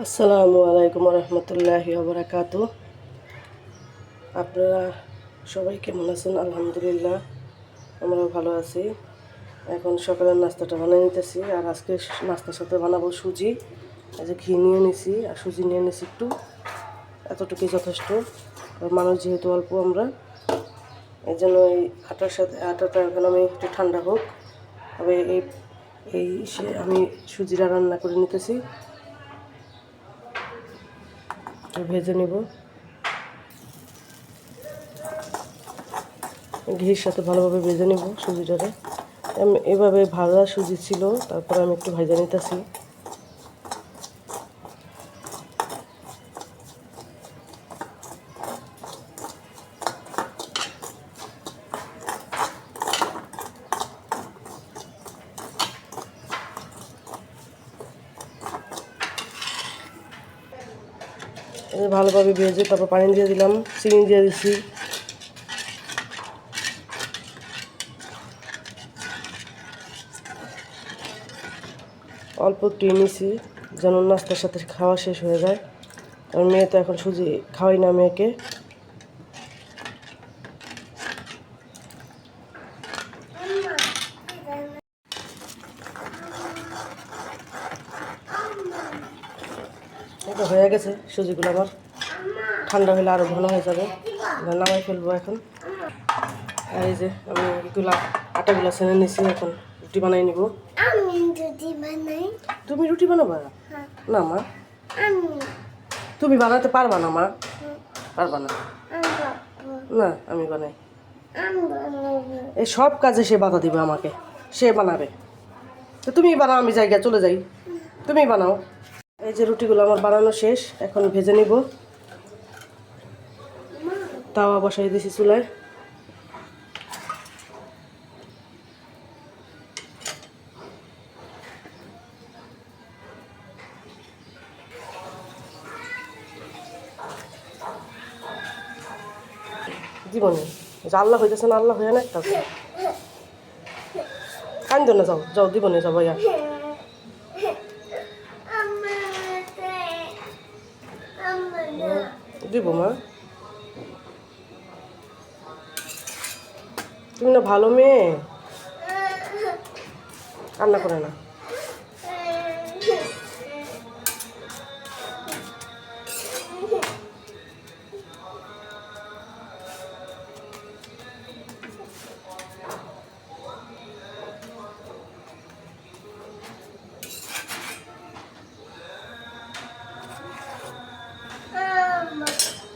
আসসালামু আলাইকুম রহমতুল্লাহি ওবরাকাতু। আপনারা সবাই কেমন আছেন? আলহামদুলিল্লাহ, আমরাও ভালো আছি। এখন সকালের নাস্তাটা বানিয়ে নিতেছি। আর আজকে নাস্তার সাথে বানাবো সুজি। এই যে ঘি নিয়ে নিছি আর সুজি নিয়ে নিছি একটু, এতটুকুই যথেষ্ট। আর মানুষ যেহেতু অল্প আমরা, এই জন্য এই আটাটা এখন আমি একটু ঠান্ডা হোক, তবে আমি সুজিটা রান্না করে নিতেছি, ভেজে নেব। ঘির সাথে ভালোভাবে ভেজে নেব সুজিটারে। এভাবে ভাজা সুজি ছিল, তারপরে আমি একটু ভেজে নিতেছি। ভালোভাবে ভেজে তারপর পানি দিয়ে দিলাম, চিনি দিয়ে দিছি। অল্প একটু নিছি যেন নাস্তার সাথে খাওয়া শেষ হয়ে যায়। আর মেয়ে তো এখন সুজি খাওয়াই না মেয়েকে। এটা হয়ে গেছে সুজিগুলো আমার, ঠান্ডা হলে আরও ঘন হয়ে যাবে। নামাই ফেলবো এখন। আর এই যে আমি আটাগুলো ছেনে নিছি, এখন রুটি বানাই নিব। তুমি রুটি বানাবা? না মা, তুমি বানাতে পারবা না মা, পারবা না। না, আমি বানাই। এই সব কাজে সে বাধা দিবে আমাকে, সে বানাবে। তো তুমি বানাও, আমি জায়গা চলে যাই, তুমি বানাও। এই যে রুটিগুলো আমার বানানো শেষ, এখন ভেজে নিব। তাওয়া বসাই দিছি চুলায়। জীবনে আল্লাহ হইতেছে না, আল্লাহ হয়ে না একটা কান্দ না, যাও যাও জীবনে যাও ভাইয়া। দিব মা, তুমি না ভালো মেয়ে, কান্না করে না।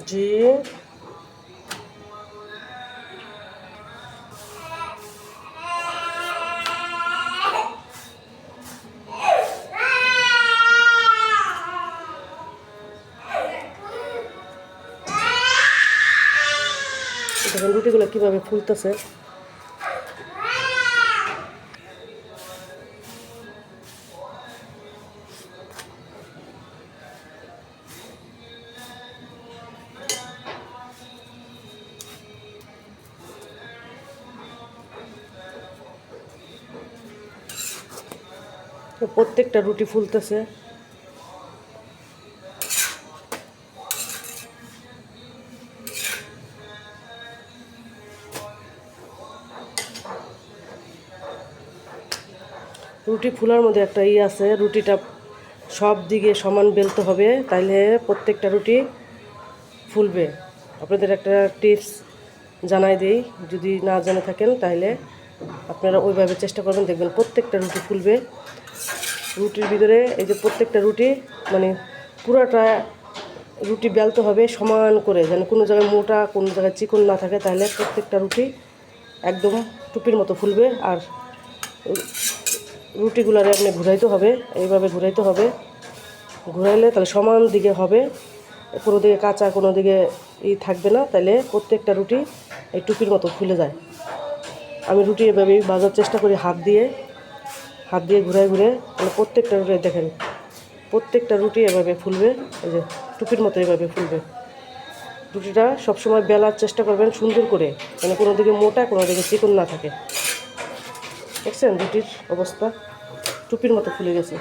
জি, দেখেন রুটিগুলো কীভাবে ফুলতেছে। প্রত্যেকটা রুটি ফুলতেছে। রুটি ফুলার মধ্যে একটা আছে, রুটিটা সব দিকে সমান বেলতে হবে, তাইলে প্রত্যেকটা রুটি ফুলবে। আপনাদের একটা টিপস জানাই দিই, যদি না জেনে থাকেন তাহলে আপনারা ওইভাবে চেষ্টা করবেন, দেখবেন প্রত্যেকটা রুটি ফুলবে। রুটির ভিতরে এই যে প্রত্যেকটা রুটি মানে পুরোটা রুটি বেলতে হবে সমান করে, যেন কোনো জায়গায় মোটা কোনো জায়গায় চিকন না থাকে, তাহলে প্রত্যেকটা রুটি একদম টুপির মতো ফুলবে। আর রুটিগুলারে আপনি ঘুরাইতে হবে, এইভাবে ঘুরাইতে হবে। ঘুরাইলে তাহলে সমান দিকে হবে, কোনো দিকে কাঁচা কোনো দিকে থাকবে না, তাহলে প্রত্যেকটা রুটি এই টুপির মতো ফুলে যায়। আমি রুটি এভাবেই ভাজার চেষ্টা করি হাত দিয়ে ঘুরাই ঘুরে, তাহলে প্রত্যেকটা রুটি দেখেন, প্রত্যেকটা রুটি এভাবে ফুলবে, এই যে টুপির মতো এভাবে ফুলবে। রুটিটা সবসময় বেলার চেষ্টা করবেন সুন্দর করে, মানে কোনো দিকে মোটা কোনো দিকে চিকন না থাকে। দেখছেন রুটির অবস্থা, টুপির মতো ফুলে গেছে।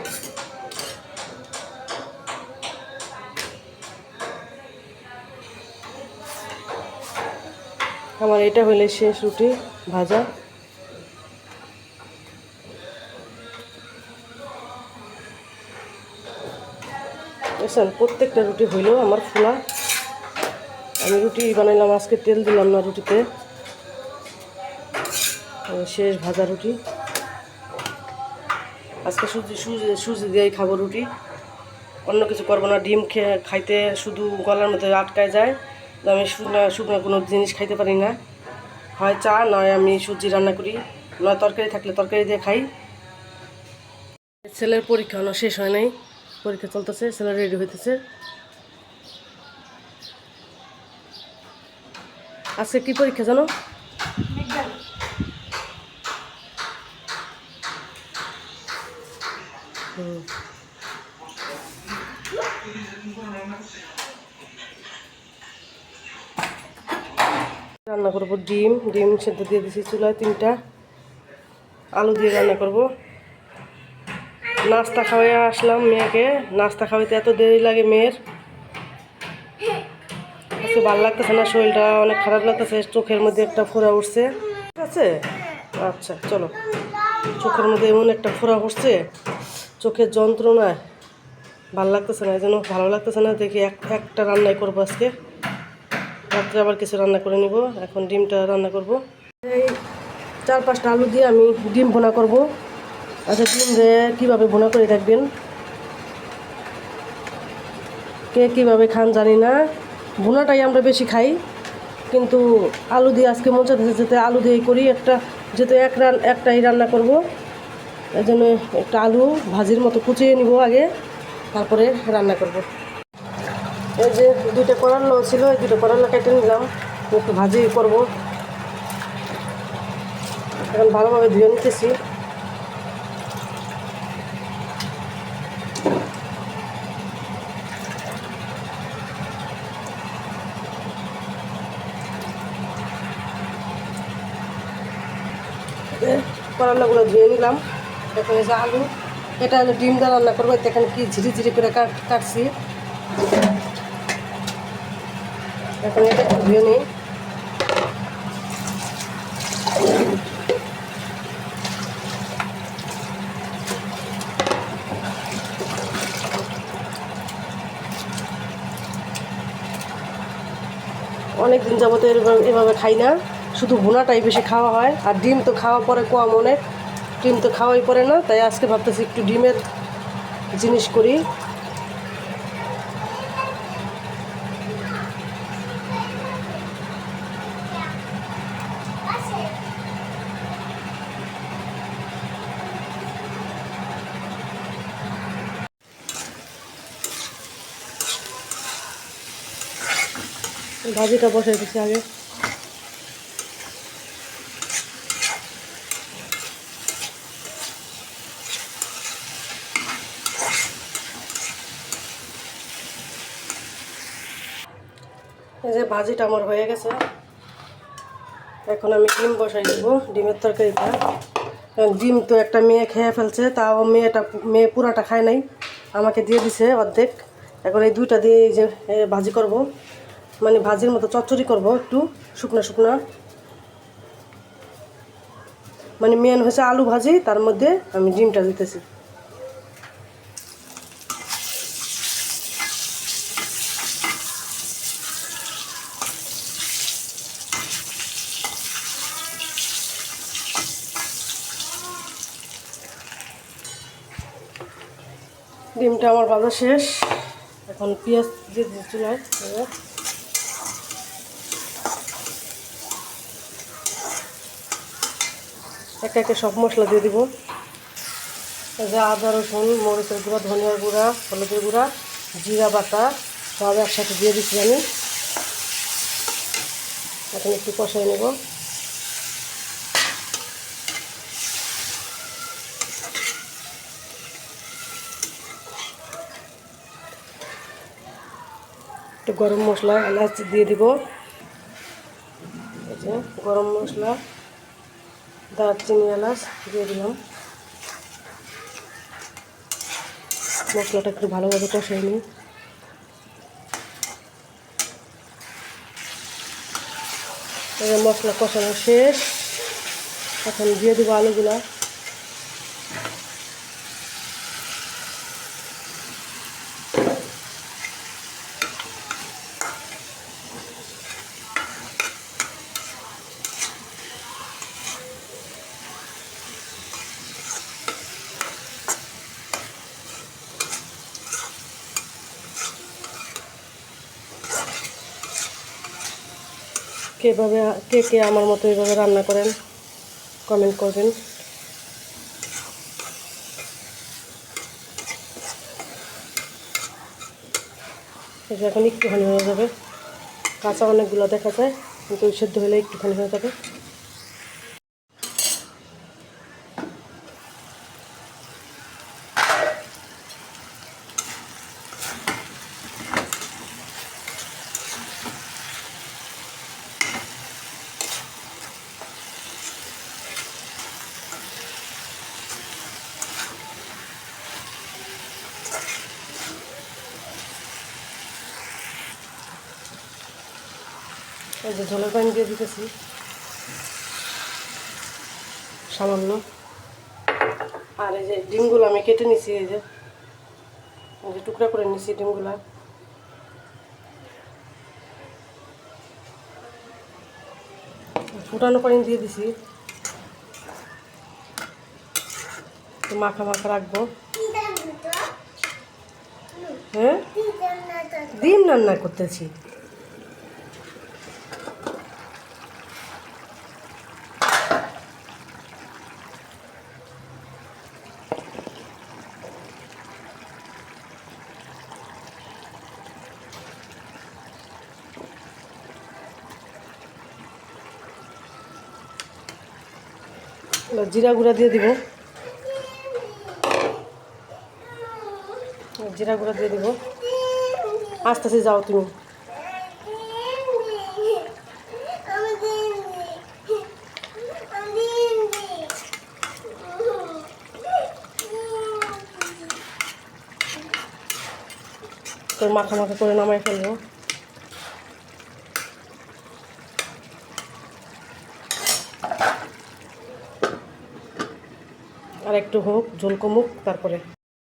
আমার এটা হইলে শেষ রুটি ভাজা। বুঝছেন, প্রত্যেকটা রুটি হইলেও আমার ফোলা। আমি রুটি বানাইলাম আজকে, তেল দিলাম না রুটিতে। শেষ ভাজা রুটি। আজকে সুজি দিয়েই খাবো রুটি, অন্য কিছু করবো না। ডিম খাইতে শুধু গলার মধ্যে আটকায় যায়। আমি শুকনো কোনো জিনিস খাইতে পারি না। হয় চা, নয় আমি সুজি রান্না করি, নয় তরকারি থাকলে তরকারি দিয়ে খাই। ছেলের পরীক্ষা শেষ হয় নাই, পরীক্ষা চলতেছে, ছেলে রেডি হইতেছে। আজকে কি পরীক্ষা জানো? রান্না করবো ডিম সেদ্ধ দিয়ে দিয়েছি চুলায় 3টা, আলু দিয়ে রান্না করব। নাস্তা খাওয়াই আসলাম মেয়েকে, নাস্তা খাওয়াইতে এত দেরি লাগে মেয়ের। আজকে ভালো লাগতেছে না, শরীরটা অনেক খারাপ লাগতেছে, চোখের মধ্যে একটা ফোড়া উঠছে। ঠিক আছে, আচ্ছা চলো। চোখের মধ্যে এমন একটা ফোড়া উঠছে, চোখের যন্ত্রণায় ভালো লাগতেছে না, এই জন্য ভালো লাগতেছে না। দেখি একটা রান্নাই করবো আজকে, রাত্রে আবার কিছু রান্না করে নিব। এখন ডিমটা রান্না করব। এই 4-5টা আলু দিয়ে আমি ডিম ভুনা করব। আচ্ছা, ডিম দিয়ে কীভাবে ভুনা করে রাখবেন, কে কীভাবে খান জানি না, ভুনাটাই আমরা বেশি খাই। কিন্তু আলু দিয়ে আজকে মন চাইতেছে যেতে আলু দিয়েই করি একটা, যেহেতু একটাই রান্না করব। এই জন্য একটা আলু ভাজির মতো কুচিয়ে নিব আগে, তারপরে রান্না করব। এই যে 2টা করলা ছিল, এই 2টা করলা কেটে নিলাম, একটু ভাজি করব। এখন ভালোভাবে ধুয়ে নিতেছি। করলাগুলো ধুয়ে নিলাম। এখন এই যে আলু, এটা হলো ডিম দিয়ে রান্না করবো। এখানে কি ঝিরি করে কাটছি। এখন এটা একটু ধুয়ে নিই। অনেকদিন যাবত এভাবে খাই না, শুধু ভুনাটাই বেশি খাওয়া হয়। আর ডিম তো খাওয়া পরে কম, অনেক ডিম তো খাওয়াই পড়ে না। তাই আজকে ভাবতেছি একটু ডিমের জিনিস করি। ভাজিটা বসাই দিচ্ছি আগে। এই যে ভাজিটা আমার হয়ে গেছে, এখন আমি ডিম বসাই দেবো, ডিমের তরকারিটা। ডিম তো একটা মেয়ে খেয়ে ফেলছে, তাও মেয়ে পুরাটা খায় নাই, আমাকে দিয়ে দিছে অর্ধেক। এখন এই 2টা দিয়ে এই যে ভাজি করব, মানে ভাজির মতো চচ্চড়ি করব, একটু শুকনা শুকনা। মানে মেন হয়েছে আলু ভাজি, তার মধ্যে আমি ডিমটা দিতেছি। ডিমটা আমার ভাজা শেষ, এখন পেঁয়াজ দিয়ে দিচ্ছি চুলায়। একে একে সব মশলা দিয়ে দিব। এই যে আদা, রসুন, মরিচের গুঁড়া, ধনিয়ার গুঁড়া, হলুদের গুঁড়া, জিরা বাটা সব একসাথে দিয়ে দিচ্ছি আমি। এখন একটু কষাই নেব। একটু গরম মশলা, এলাচ দিয়ে দিব। এই যে গরম মশলা, দারচিনি, এলাচ দিয়ে দিলাম। মশলাটা একটু ভালোভাবে কষাই নিই। এবার মশলা কষানো শেষ, এখন দিয়ে দেবো আলুগুলা। কে কে আমার মতো এইভাবে রান্না করেন কমেন্ট করবেন। এটা এখন একটুখানি হয়ে যাবে, কাঁচা অনেকগুলো দেখা যায় কিন্তু সেদ্ধ হলে একটুখানি হয়ে যাবে। এই যে ঝোলের পানি দিয়ে দিতেছি সামান্য। আর এই যে ডিমগুলো আমি কেটে নিছি, এই যে টুকরা করে নিছি ডিমগুলা। ফুটানো পানি দিয়ে দিছি, মাখা মাখা রাখবো। হ্যাঁ, ডিম রান্না করতেছি। জিরা গুঁড়া দিয়ে দিব, জিরা গুঁড়া দিয়ে দিব। আস্তে আস্তে যাও তুমি। তোর মাখা মাখা করে নামাই ফেলবো। আর একটু হোক, ঝোল কমুক, তারপরে